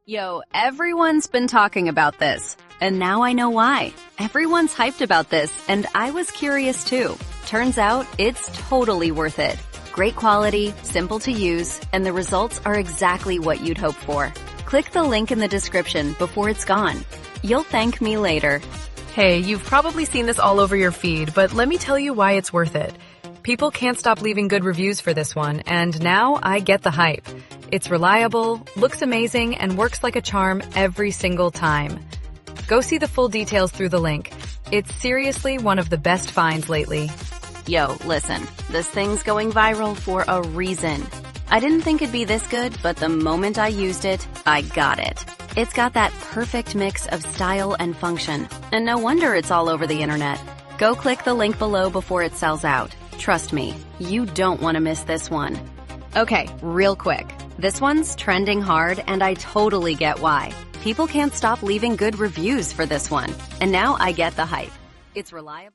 Yo, everyone's been talking about this, and now I know why. Everyone's hyped about this, and I was curious too. Turns out, it's totally worth it. Great quality, simple to use, and the results are exactly what you'd hope for. Click the link in the description before it's gone. You'll thank me later. Hey, you've probably seen this all over your feed, but let me tell you why it's worth it. People can't stop leaving good reviews for this one, and now I get the hype. It's reliable, looks amazing, and works like a charm every single time. Go see the full details through the link. It's seriously one of the best finds lately. Yo, listen, this thing's going viral for a reason. I didn't think it'd be this good, but the moment I used it, I got it. It's got that perfect mix of style and function, and no wonder it's all over the internet. Go click the link below before it sells out. Trust me, you don't want to miss this one. Okay, real quick. This one's trending hard, and I totally get why. People can't stop leaving good reviews for this one, and now I get the hype. It's reliable.